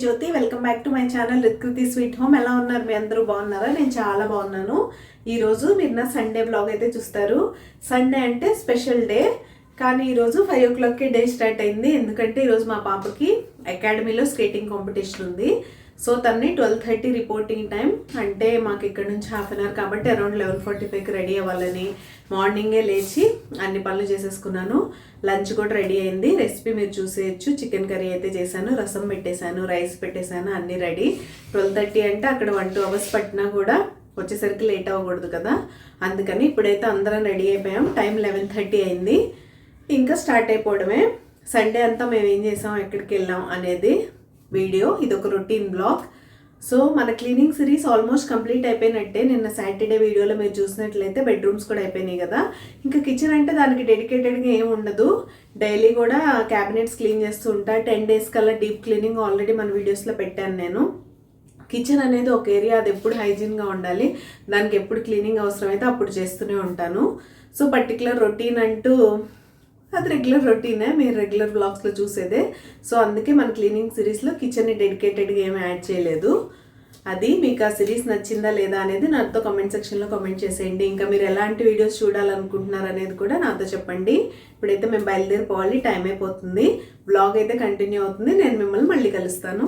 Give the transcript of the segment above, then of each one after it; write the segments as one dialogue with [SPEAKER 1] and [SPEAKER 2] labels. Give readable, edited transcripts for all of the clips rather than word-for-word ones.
[SPEAKER 1] Jyothi, welcome back to my channel Ritkriti sweet home. ఎలా ఉన్నారు? మీ అందరూ బాగున్నారా? నేను చాలా బాగున్నాను. ఈరోజు మీరు నా సండే బ్లాగ్ అయితే చూస్తారు. సండే అంటే స్పెషల్ డే, కానీ ఈరోజు 5 o'clockకి డే స్టార్ట్ అయింది. ఎందుకంటే ఈరోజు మా పాపకి అకాడమీలో స్కేటింగ్ కాంపిటీషన్ ఉంది. సో తన్ని 12:30 రిపోర్టింగ్ టైం, అంటే మాకు ఇక్కడ నుంచి హాఫ్ అన్ అవర్ కాబట్టి అరౌండ్ 11:45కి రెడీ అవ్వాలని మార్నింగే లేచి అన్ని పనులు చేసేసుకున్నాను. లంచ్ కూడా రెడీ అయింది. రెసిపీ మీరు చూసేయచ్చు. చికెన్ కర్రీ అయితే చేశాను, రసం పెట్టేశాను, రైస్ పెట్టేశాను, అన్నీ రెడీ. 12:30 అంటే అక్కడ 1-2 hours పట్టినా కూడా వచ్చేసరికి లేట్ అవ్వకూడదు కదా, అందుకని ఇప్పుడైతే అందరం రెడీ అయిపోయాం. టైం 11:30 అయింది. ఇంకా స్టార్ట్ అయిపోవడమే. సండే అంతా మేము ఏం చేసాం, ఎక్కడికి వెళ్ళాం అనేది వీడియో. ఇది ఒక రొటీన్ బ్లాగ్. సో మన క్లీనింగ్ సిరీస్ ఆల్మోస్ట్ కంప్లీట్ అయిపోయినట్టే. నిన్న సాటర్డే వీడియోలో మీరు చూసినట్లయితే బెడ్రూమ్స్ కూడా అయిపోయినాయి కదా. ఇంకా కిచెన్ అంటే దానికి డెడికేటెడ్గా ఏమి ఉండదు. డైలీ కూడా క్యాబినెట్స్ క్లీన్ చేస్తూ ఉంటా. 10 days కల్లా డీప్ క్లీనింగ్ ఆల్రెడీ మన వీడియోస్లో పెట్టాను నేను. కిచెన్ అనేది ఒక ఏరియా, అది ఎప్పుడు హైజీన్గా ఉండాలి. దానికి ఎప్పుడు క్లీనింగ్ అవసరమైతే అప్పుడు చేస్తూనే ఉంటాను. సో పర్టికులర్ రొటీన్ అంటూ అది రెగ్యులర్ రొటీనే, మీరు రెగ్యులర్ బ్లాగ్స్లో చూసేదే. సో అందుకే మన క్లీనింగ్ సిరీస్లో కిచెన్ని డెడికేటెడ్గా ఏమి యాడ్ చేయలేదు. అది మీకు ఆ సిరీస్ నచ్చిందా లేదా అనేది నాతో కామెంట్ సెక్షన్లో కామెంట్ చేసేయండి. ఇంకా మీరు ఎలాంటి వీడియోస్ చూడాలనుకుంటున్నారు అనేది కూడా నాతో చెప్పండి. ఇప్పుడైతే మేము బయలుదేరిపోవాలి, టైం అయిపోతుంది. బ్లాగ్ అయితే కంటిన్యూ అవుతుంది. నేను మిమ్మల్ని మళ్ళీ కలుస్తాను.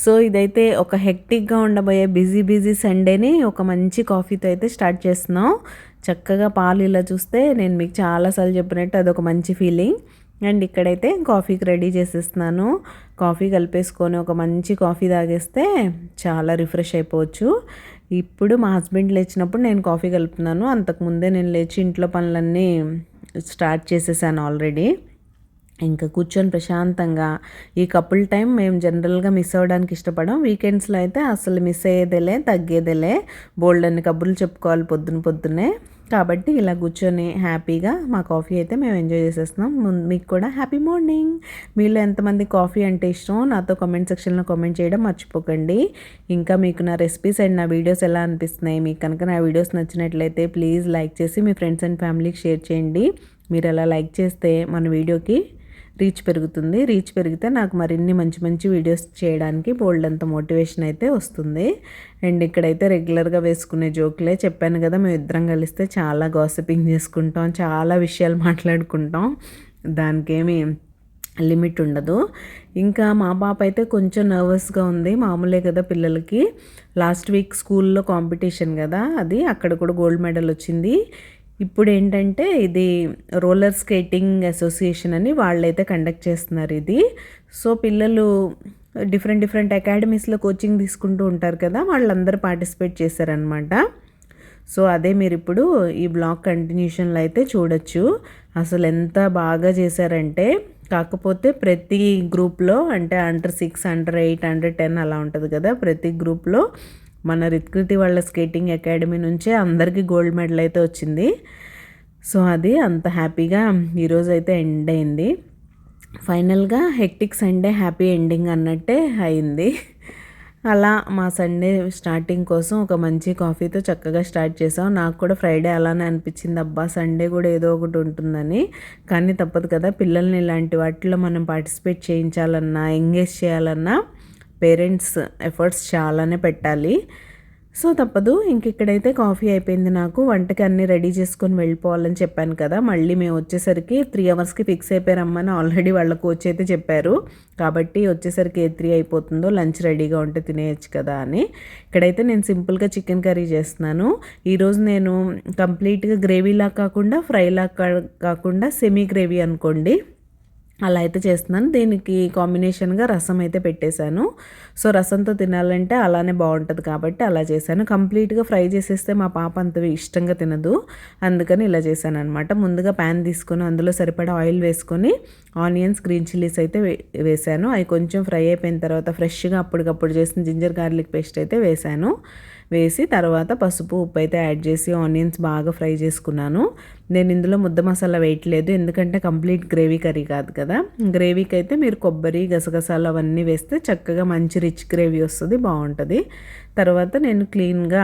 [SPEAKER 2] సో ఇదైతే ఒక హెక్టిక్గా ఉండబోయే బిజీ సండేని ఒక మంచి కాఫీతో అయితే స్టార్ట్ చేస్తున్నాం. చక్కగా పాలు ఇలా చూస్తే నేను మీకు చాలాసార్లు చెప్పినట్టు అదొక మంచి ఫీలింగ్. అండ్ ఇక్కడైతే కాఫీకి రెడీ చేసేస్తున్నాను. కాఫీ కలిపేసుకొని ఒక మంచి కాఫీ తాగేస్తే చాలా రిఫ్రెష్ అయిపోవచ్చు. ఇప్పుడు మా హస్బెండ్ లేచినప్పుడు నేను కాఫీ కలుపుతున్నాను. అంతకుముందే నేను లేచి ఇంట్లో పనులన్నీ స్టార్ట్ చేసేసాను ఆల్రెడీ. ఇంకా కూర్చొని ప్రశాంతంగా ఈ కపుల్ టైం మేము జనరల్గా మిస్ అవ్వడానికి ఇష్టపడం. వీకెండ్స్లో అయితే అసలు మిస్ అయ్యేదేలే, తగ్గేదేలే. బోల్డ్ అన్ని కబుర్లు చెప్పుకోవాలి పొద్దున్నే. కాబట్టి ఇలా కూర్చొని హ్యాపీగా మా కాఫీ అయితే మేము ఎంజాయ్ చేసేస్తున్నాం. మీకు కూడా హ్యాపీ మార్నింగ్. మీలో ఎంతమంది కాఫీ అంటే ఇష్టం నాతో కామెంట్ సెక్షన్లో కామెంట్ చేయడం మర్చిపోకండి. ఇంకా మీకు నా రెసిపీస్ అండ్ నా వీడియోస్ ఎలా అనిపిస్తున్నాయి, మీకు కనుక నా వీడియోస్ నచ్చినట్లయితే ప్లీజ్ లైక్ చేసి మీ ఫ్రెండ్స్ అండ్ ఫ్యామిలీకి షేర్ చేయండి. మీరు అలా లైక్ చేస్తే మన వీడియోకి రీచ్ పెరుగుతుంది. రీచ్ పెరిగితే నాకు మరిన్ని మంచి వీడియోస్ చేయడానికి బోల్డ్ అంత మోటివేషన్ అయితే వస్తుంది. అండ్ ఇక్కడైతే రెగ్యులర్గా వేసుకునే జోకులే. చెప్పాను కదా, మేము ఇద్దరం కలిస్తే చాలా గాసిపింగ్ చేసుకుంటాం, చాలా విషయాలు మాట్లాడుకుంటాం. దానికేమీ లిమిట్ ఉండదు. ఇంకా మా పాప అయితే కొంచెం నర్వస్గా ఉంది. మామూలే కదా పిల్లలకి. లాస్ట్ వీక్ స్కూల్లో కాంపిటీషన్ కదా, అది అక్కడ కూడా గోల్డ్ మెడల్ వచ్చింది. ఇప్పుడు ఏంటంటే ఇది రోలర్ స్కేటింగ్ అసోసియేషన్ అని వాళ్ళైతే కండక్ట్ చేస్తున్నారు ఇది. సో పిల్లలు డిఫరెంట్ అకాడమీస్లో కోచింగ్ తీసుకుంటూ ఉంటారు కదా, వాళ్ళందరూ పార్టిసిపేట్ చేశారనమాట. సో అదే మీరు ఇప్పుడు ఈ బ్లాగ్ కంటిన్యూషన్లో అయితే చూడొచ్చు. అసలు ఎంత బాగా చేశారంటే, కాకపోతే ప్రతి గ్రూప్లో అంటే అండర్ 6, అండర్ 8, అండర్ 10 అలా ఉంటుంది కదా, ప్రతి గ్రూప్లో మన రిత్కృతి వాళ్ళ స్కేటింగ్ అకాడమీ నుంచే అందరికీ గోల్డ్ మెడల్ అయితే వచ్చింది. సో అది అంత హ్యాపీగా ఈరోజు అయితే ఎండ్ అయింది. ఫైనల్గా హెక్టిక్ సండే హ్యాపీ ఎండింగ్ అన్నట్టే అయింది. అలా మా సండే స్టార్టింగ్ కోసం ఒక మంచి కాఫీతో చక్కగా స్టార్ట్ చేసాం. నాకు కూడా ఫ్రైడే అలానే అనిపించింది, అబ్బా సండే కూడా ఏదో ఒకటి ఉంటుందని. కానీ తప్పదు కదా, పిల్లల్ని ఇలాంటి వాటిలో మనం పార్టిసిపేట్ చేయించాలన్నా, ఎంగేజ్ చేయాలన్నా పేరెంట్స్ ఎఫర్ట్స్ చాలానే పెట్టాలి. సో తప్పదు. ఇంక ఇక్కడైతే కాఫీ అయిపోయింది. నాకు వంటకి అన్నీ రెడీ చేసుకొని వెళ్ళిపోవాలని చెప్పాను కదా, మళ్ళీ మేము వచ్చేసరికి 3 hours ఫిక్స్ అయిపోయారమ్మని ఆల్రెడీ వాళ్ళ కోచ్ అయితే చెప్పారు. కాబట్టి వచ్చేసరికి 3 అయిపోతుందో, లంచ్ రెడీగా ఉంటే తినేయచ్చు కదా అని. ఇక్కడైతే నేను సింపుల్గా చికెన్ కర్రీ చేస్తున్నాను. ఈరోజు నేను కంప్లీట్గా గ్రేవీలా కాకుండా, ఫ్రైలా కాకుండా సెమీ గ్రేవీ అనుకోండి, అలా అయితే చేస్తున్నాను. దీనికి కాంబినేషన్గా రసం అయితే పెట్టేశాను. సో రసంతో తినాలంటే అలానే బాగుంటుంది కాబట్టి అలా చేశాను. కంప్లీట్గా ఫ్రై చేసేస్తే మా పాప అంత ఇష్టంగా తినదు, అందుకని ఇలా చేశాను అనమాట. ముందుగా ప్యాన్ తీసుకొని అందులో సరిపడా ఆయిల్ వేసుకొని ఆనియన్స్, గ్రీన్ చిల్లీస్ అయితే వేసాను. అవి కొంచెం ఫ్రై అయిపోయిన తర్వాత ఫ్రెష్గా అప్పటికప్పుడు చేసిన జింజర్ గార్లిక్ పేస్ట్ అయితే వేసాను. వేసి తర్వాత పసుపు, ఉప్పు అయితే యాడ్ చేసి ఆనియన్స్ బాగా ఫ్రై చేసుకున్నాను. నేను ఇందులో ముద్ద మసాలా వేయట్లేదు, ఎందుకంటే కంప్లీట్ గ్రేవీ కర్రీ కాదు కదా. గ్రేవీకి అయితే మీరు కొబ్బరి, గసగసాలు అవన్నీ వేస్తే చక్కగా మంచి రిచ్ గ్రేవీ వస్తుంది, బాగుంటుంది. తర్వాత నేను క్లీన్గా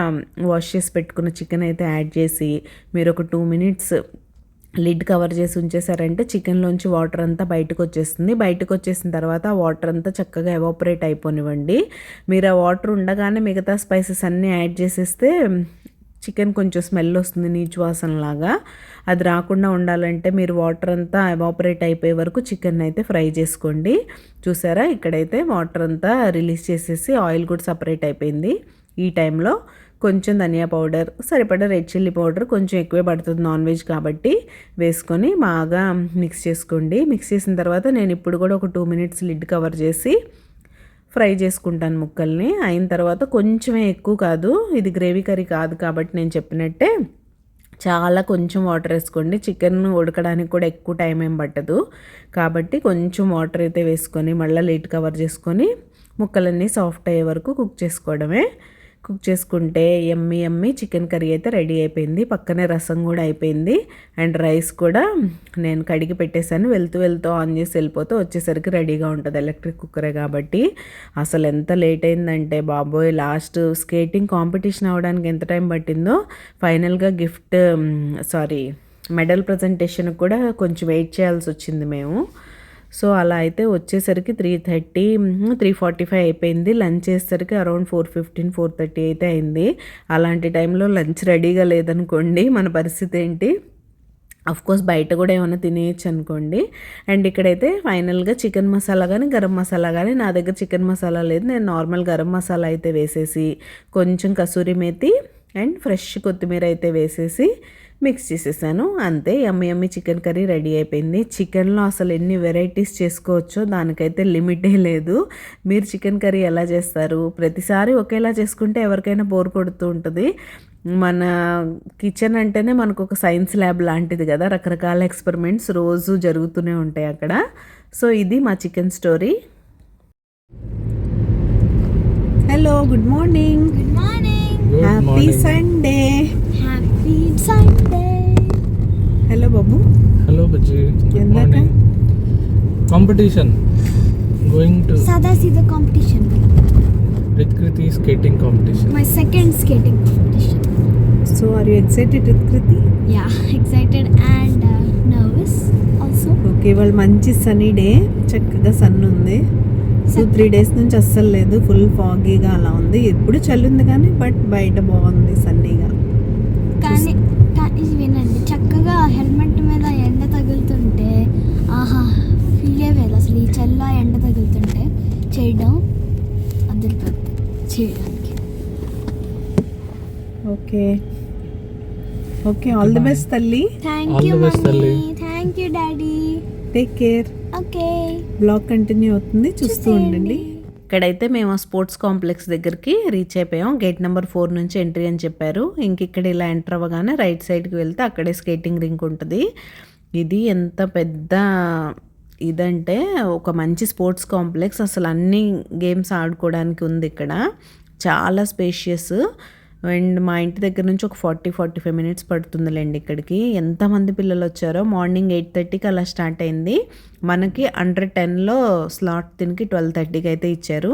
[SPEAKER 2] వాష్ చేసి పెట్టుకున్న చికెన్ అయితే యాడ్ చేసి మీరు ఒక 2 మినిట్స్ లిడ్ కవర్ చేసి ఉంచేసారంటే చికెన్లోంచి వాటర్ అంతా బయటకు వచ్చేస్తుంది. బయటకు వచ్చేసిన తర్వాత ఆ వాటర్ అంతా చక్కగా ఎవాపరేట్ అయిపోనివ్వండి. మీరు ఆ వాటర్ ఉండగానే మిగతా స్పైసెస్ అన్నీ యాడ్ చేసేస్తే చికెన్ కొంచెం స్మెల్ వస్తుంది, నీచు వాసనలాగా. అది రాకుండా ఉండాలంటే మీరు వాటర్ అంతా ఎవాపరేట్ అయిపోయే వరకు చికెన్ అయితే ఫ్రై చేసుకోండి. చూసారా, ఇక్కడైతే వాటర్ అంతా రిలీజ్ చేసేసి ఆయిల్ కూడా సపరేట్ అయిపోయింది. ఈ టైంలో కొంచెం ధనియా పౌడర్, సరిపడా రెడ్ చిల్లీ పౌడర్, కొంచెం ఎక్కువే పడుతుంది నాన్ వెజ్ కాబట్టి, వేసుకొని బాగా మిక్స్ చేసుకోండి. మిక్స్ చేసిన తర్వాత నేను ఇప్పుడు కూడా ఒక 2 మినిట్స్ లిడ్ కవర్ చేసి ఫ్రై చేసుకుంటాను ముక్కల్ని. అయిన తర్వాత కొంచెమే, ఎక్కువ కాదు, ఇది గ్రేవీ కర్రీ కాదు కాబట్టి నేను చెప్పినట్టే చాలా కొంచెం వాటర్ వేసుకోండి. చికెన్ ఉడకడానికి కూడా ఎక్కువ టైం ఏం పట్టదు కాబట్టి కొంచెం వాటర్ అయితే వేసుకొని మళ్ళీ లిడ్ కవర్ చేసుకొని ముక్కలన్నీ సాఫ్ట్ అయ్యే వరకు కుక్ చేసుకోవడమే. కుక్ చేసుకుంటే యమ్మీ చికెన్ కర్రీ అయితే రెడీ అయిపోయింది. పక్కనే రసం కూడా అయిపోయింది అండ్ రైస్ కూడా నేను కడిగి పెట్టేశాను. వెళ్తూ ఆన్ చేసి వెళ్ళిపోతే వచ్చేసరికి రెడీగా ఉంటుంది. ఎలక్ట్రిక్ కుక్కరే కాబట్టి. అసలు ఎంత లేట్ అయిందంటే బాబోయ్, లాస్ట్ స్కేటింగ్ కాంపిటీషన్ అవ్వడానికి ఎంత టైం పట్టిందో, ఫైనల్గా మెడల్ ప్రజెంటేషన్ కూడా కొంచెం వెయిట్ చేయాల్సి వచ్చింది మేము. సో అలా అయితే వచ్చేసరికి 3:30, 3:45 అయిపోయింది. లంచ్ చేసేసరికి అరౌండ్ 4:15, 4:30 అయితే అయింది. అలాంటి టైంలో లంచ్ రెడీగా లేదనుకోండి మన పరిస్థితి ఏంటి? కోర్స్ బయట కూడా ఏమైనా తినేయచ్చు అనుకోండి. అండ్ ఇక్కడైతే ఫైనల్గా చికెన్ మసాలా కానీ గరం మసాలా కానీ, నా దగ్గర చికెన్ మసాలా లేదు, నేను నార్మల్ గరం మసాలా అయితే వేసేసి కొంచెం కసూరి మేతి అండ్ ఫ్రెష్ కొత్తిమీర అయితే వేసేసి మిక్స్ చేసేసాను. అంతే, యమ్మీ చికెన్ కర్రీ రెడీ అయిపోయింది. చికెన్లో అసలు ఎన్ని వెరైటీస్ చేసుకోవచ్చో దానికైతే లిమిటే లేదు. మీరు చికెన్ కర్రీ ఎలా చేస్తారు? ప్రతిసారి ఒకేలా చేసుకుంటే ఎవరికైనా బోర్ కొడుతూ ఉంటుంది. మన కిచెన్ అంటేనే మనకు ఒక సైన్స్ ల్యాబ్ లాంటిది కదా, రకరకాల ఎక్స్పెరిమెంట్స్ రోజు జరుగుతూనే ఉంటాయి అక్కడ. సో ఇది మా chicken story. Hello, good morning.
[SPEAKER 3] Good morning.
[SPEAKER 2] Happy Sunday.
[SPEAKER 3] Happy Sunday.
[SPEAKER 2] Hello బాబు.
[SPEAKER 4] Hello Baji. Good
[SPEAKER 2] Endaka?
[SPEAKER 4] morning. Competition. Going to
[SPEAKER 3] Sada Sida competition.
[SPEAKER 4] Ritkriti skating competition.
[SPEAKER 3] My second skating competition.
[SPEAKER 2] So are you excited Kriti?
[SPEAKER 3] Yeah, excited and nervous also.
[SPEAKER 2] Okay, ఇవాళ మంచి sunny day, చక్కగా sun ఉంది. 2-3 days నుంచి అస్సలు లేదు, full ఫాగీగా అలా ఉంది. ఎప్పుడు చలి ఉంది కానీ బట్ బయట బాగుంది సన్నీగా.
[SPEAKER 3] కానీ ఇది వినండి, చక్కగా హెల్మెట్ మీద ఎండ తగులుతుంటే ఆహా ఫీలే వేరు అసలు. ఈ చల్ల ఎండ తగులుతుంటే చేయడం అదిరిపోతుంది చేయడానికి.
[SPEAKER 2] ఓకే, ఆల్ ది బెస్ట్ తల్లి.
[SPEAKER 3] Thank
[SPEAKER 4] All
[SPEAKER 3] you
[SPEAKER 4] the best,
[SPEAKER 3] mummy.
[SPEAKER 4] తల్లి.
[SPEAKER 3] Thank you daddy.
[SPEAKER 2] Take care.
[SPEAKER 3] Okay,
[SPEAKER 2] blog continue అవుతుంది, చూస్తూ ఉండండి. ఇక్కడైతే మేము స్పోర్ట్స్ కాంప్లెక్స్ దగ్గరికి రీచ్ అయిపోయాం. గేట్ నెంబర్ 4 నుంచి ఎంట్రీ అని చెప్పారు. ఇంక ఇక్కడ ఇలా ఎంటర్ అవ్వగానే రైట్ సైడ్కి వెళ్తే అక్కడే స్కేటింగ్ రింక్ ఉంటుంది. ఇది ఎంత పెద్ద ఇదంటే ఒక మంచి స్పోర్ట్స్ కాంప్లెక్స్, అసలు అన్ని గేమ్స్ ఆడుకోవడానికి ఉంది ఇక్కడ. చాలా స్పేషియస్. అండ్ మా ఇంటి దగ్గర నుంచి ఒక 40-45 మినిట్స్ పడుతుందిలేండి ఇక్కడికి. ఎంతమంది పిల్లలు వచ్చారో. మార్నింగ్ 8:30కి అలా స్టార్ట్ అయింది. మనకి అండర్ 10లో స్లాట్ దీనికి 12:30కి అయితే ఇచ్చారు.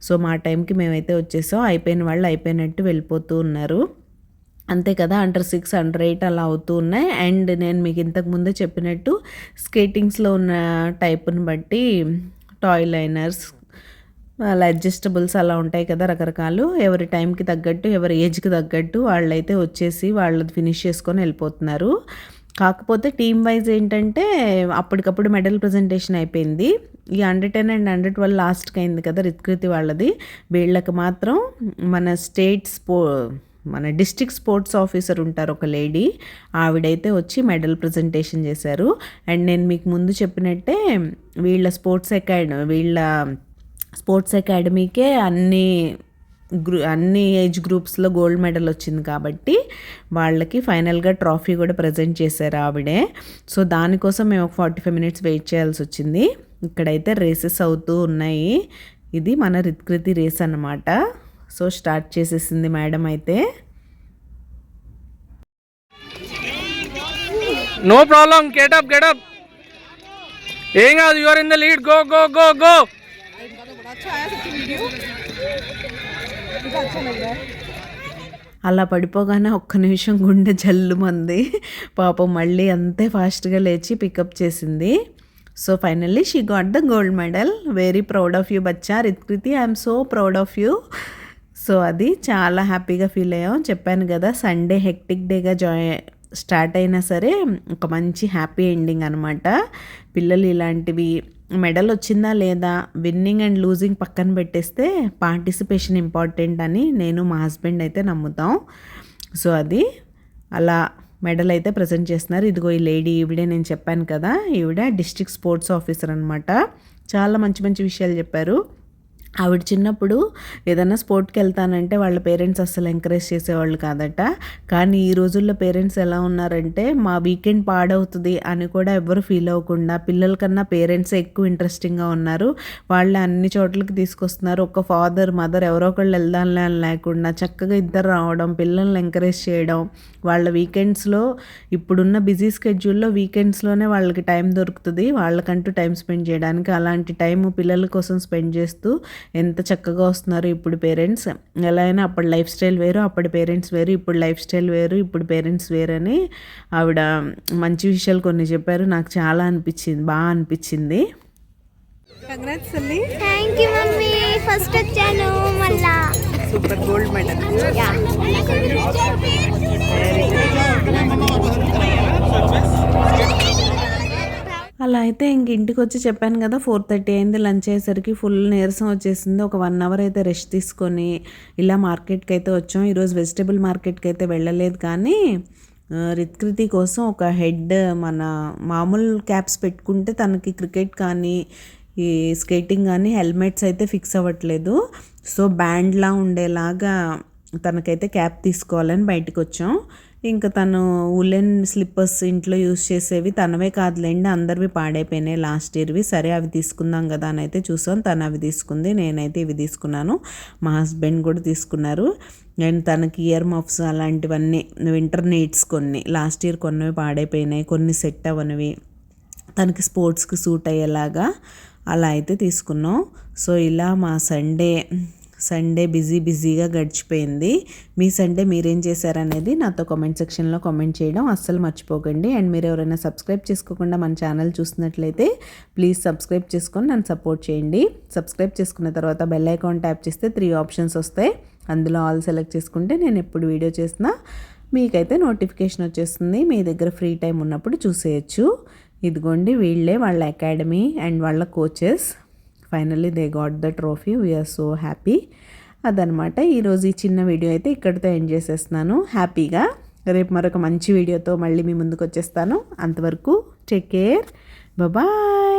[SPEAKER 2] సో మా టైంకి మేమైతే వచ్చేసాం. అయిపోయిన వాళ్ళు అయిపోయినట్టు వెళ్ళిపోతూ ఉన్నారు. అంతే కదా, అండర్ 6, అండర్ 8 అలా అవుతూ ఉన్నాయి. అండ్ నేను మీకు ఇంతకు ముందే చెప్పినట్టు స్కేటింగ్స్లో ఉన్న టైప్ని బట్టి టాయ్ లైనర్స్, అలా అడ్జస్టబుల్స్ అలా ఉంటాయి కదా రకరకాలు. ఎవరి టైంకి తగ్గట్టు, ఎవరి ఏజ్కి తగ్గట్టు వాళ్ళైతే వచ్చేసి వాళ్ళది ఫినిష్ చేసుకొని వెళ్ళిపోతున్నారు. కాకపోతే టీమ్ వైజ్ ఏంటంటే అప్పటికప్పుడు మెడల్ ప్రజెంటేషన్ అయిపోయింది. ఈ అండర్ 10 అండ్ అండర్ 12 లాస్ట్కి అయింది కదా రిత్కృతి వాళ్ళది. వీళ్ళకి మాత్రం మన డిస్ట్రిక్ట్ స్పోర్ట్స్ ఆఫీసర్ ఉంటారు ఒక లేడీ, ఆవిడైతే వచ్చి మెడల్ ప్రజెంటేషన్ చేశారు. అండ్ నేను మీకు ముందు చెప్పినట్టే వీళ్ళ స్పోర్ట్స్ అకాడమీకే అన్ని ఏజ్ గ్రూప్స్లో గోల్డ్ మెడల్ వచ్చింది కాబట్టి వాళ్ళకి ఫైనల్గా ట్రాఫీ కూడా ప్రజెంట్ చేశారు ఆవిడే. సో దానికోసం మేము ఒక 45 మినిట్స్ వెయిట్ చేయాల్సి వచ్చింది. ఇక్కడైతే రేసెస్ అవుతూ ఉన్నాయి. ఇది మన రిత్కృతి రేస్ అన్నమాట. సో స్టార్ట్ చేసేసింది మేడం అయితే.
[SPEAKER 4] No problem. Get up. ఏం కాదు, you are in the lead. Go.
[SPEAKER 2] అలా పడిపోగానే ఒక్క నిమిషం గుండె జల్లుమంది. పాపం మళ్ళీ అంతే ఫాస్ట్గా లేచి పికప్ చేసింది. So finally she got the gold medal. Very proud of you Bachcha. Ritkriti, I'm so proud of you. So అది చాలా హ్యాపీగా ఫీల్ అయ్యాం. చెప్పాను కదా, సండే హెక్టిక్ డేగా స్టార్ట్ అయినా సరే ఒక మంచి హ్యాపీ ఎండింగ్ అనమాట. పిల్లలు ఇలాంటివి మెడల్ వచ్చిందా లేదా, విన్నింగ్ అండ్ లూజింగ్ పక్కన పెట్టేస్తే పార్టిసిపేషన్ ఇంపార్టెంట్ అని నేను మా హస్బెండ్ అయితే నమ్ముతాం. సో అది అలా మెడల్ అయితే ప్రజెంట్ చేస్తున్నారు. ఇదిగో ఈ లేడీ, ఈవిడే నేను చెప్పాను కదా, ఈవిడ డిస్ట్రిక్ట్ స్పోర్ట్స్ ఆఫీసర్ అనమాట. చాలా మంచి మంచి విషయాలు చెప్పారు. ఆవిడ చిన్నప్పుడు ఏదైనా స్పోర్ట్కి వెళ్తానంటే వాళ్ళ పేరెంట్స్ అస్సలు ఎంకరేజ్ చేసేవాళ్ళు కాదట. కానీ ఈ రోజుల్లో పేరెంట్స్ ఎలా ఉన్నారంటే మా వీకెండ్ పాడవుతుంది అని కూడా ఎవ్వరు ఫీల్ అవ్వకుండా పిల్లల కన్నా పేరెంట్సే ఎక్కువ ఇంట్రెస్టింగ్గా ఉన్నారు. వాళ్ళే అన్ని చోట్లకి తీసుకొస్తున్నారు. ఒక ఫాదర్ మదర్ ఎవరో ఒకళ్ళు వెళ్దాంలే అని లేకుండా చక్కగా ఇద్దరు రావడం, పిల్లల్ని ఎంకరేజ్ చేయడం. వాళ్ళ వీకెండ్స్లో ఇప్పుడున్న బిజీ స్కెడ్యూల్లో వీకెండ్స్లోనే వాళ్ళకి టైం దొరుకుతుంది వాళ్ళకంటూ టైం స్పెండ్ చేయడానికి. అలాంటి టైం పిల్లల కోసం స్పెండ్ చేస్తూ ఎంత చక్కగా వస్తున్నారు ఇప్పుడు పేరెంట్స్. ఎలా అయినా అప్పటి లైఫ్ స్టైల్ వేరు, అప్పటి పేరెంట్స్ వేరు, ఇప్పుడు లైఫ్ స్టైల్ వేరు, ఇప్పుడు పేరెంట్స్ వేరు అని ఆవిడ మంచి విషయాలు కొన్ని చెప్పారు. నాకు చాలా బాగా అనిపించింది.
[SPEAKER 3] Thank you mummy. ఫస్ట్ వచ్చాను మళ్ళా.
[SPEAKER 2] Super gold medal. అలా అయితే ఇంక ఇంటికి వచ్చి చెప్పాను కదా 4:30 అయింది. లంచ్ అయ్యేసరికి ఫుల్ నీరసం వచ్చేసింది. ఒక 1 అవర్ అయితే రెస్ట్ తీసుకొని ఇలా మార్కెట్కి అయితే వచ్చాం. ఈరోజు వెజిటేబుల్ మార్కెట్కి అయితే వెళ్ళలేదు, కానీ రిత్కృతి కోసం ఒక హెడ్ మన మామూలు క్యాప్స్ పెట్టుకుంటే తనకి క్రికెట్ కానీ ఈ స్కేటింగ్ కానీ హెల్మెట్స్ అయితే ఫిక్స్ అవ్వట్లేదు. సో బ్యాండ్లా ఉండేలాగా తనకైతే క్యాప్ తీసుకోవాలని బయటకు వచ్చాం. ఇంకా తను ఉలెన్ స్లిప్పర్స్ ఇంట్లో యూస్ చేసేవి తనవే కాదులేండి, అందరివి పాడైపోయినాయి లాస్ట్ ఇయర్వి. సరే అవి తీసుకుందాం కదా అని అయితే చూసాం. తను అవి తీసుకుంది, నేనైతే ఇవి తీసుకున్నాను. మా హస్బెండ్ కూడా తీసుకున్నారు. అండ్ తనకి ఇయర్ మఫ్స్ అలాంటివన్నీ వింటర్ నీడ్స్ కొన్ని లాస్ట్ ఇయర్ కొన్నవి పాడైపోయినాయి, కొన్ని సెట్ అవ్వనివి తనకి స్పోర్ట్స్కి సూట్ అయ్యేలాగా అలా అయితే తీసుకున్నాం. సో ఇలా మా సండే బిజీగా గడిచిపోయింది. మీ సండే మీరేం చేశారనేది నాతో కామెంట్ సెక్షన్లో కామెంట్ చేయడం అస్సలు మర్చిపోకండి. అండ్ మీరు ఎవరైనా సబ్స్క్రైబ్ చేసుకోకుండా మన ఛానల్ చూసినట్లయితే ప్లీజ్ సబ్స్క్రైబ్ చేసుకొని నన్ను సపోర్ట్ చేయండి. సబ్స్క్రైబ్ చేసుకున్న తర్వాత బెల్ ఐకాన్ ట్యాప్ చేస్తే 3 ఆప్షన్స్ వస్తాయి. అందులో ఆల్ సెలెక్ట్ చేసుకుంటే నేను ఎప్పుడు వీడియో చేసినా మీకైతే నోటిఫికేషన్ వచ్చేస్తుంది. మీ దగ్గర ఫ్రీ టైం ఉన్నప్పుడు చూసేయచ్చు. ఇదిగోండి వీళ్ళే వాళ్ళ అకాడమీ అండ్ వాళ్ళ coaches. Finally they got the trophy. We're so happy. అదనమాట ఈరోజు ఈ చిన్న వీడియో అయితే ఇక్కడితో ఎండ్ చేసేస్తున్నాను హ్యాపీగా. రేపు మరొక మంచి వీడియోతో మళ్ళీ మీ ముందుకు వచ్చేస్తాను. అంతవరకు టేక్ కేర్, బాయ్.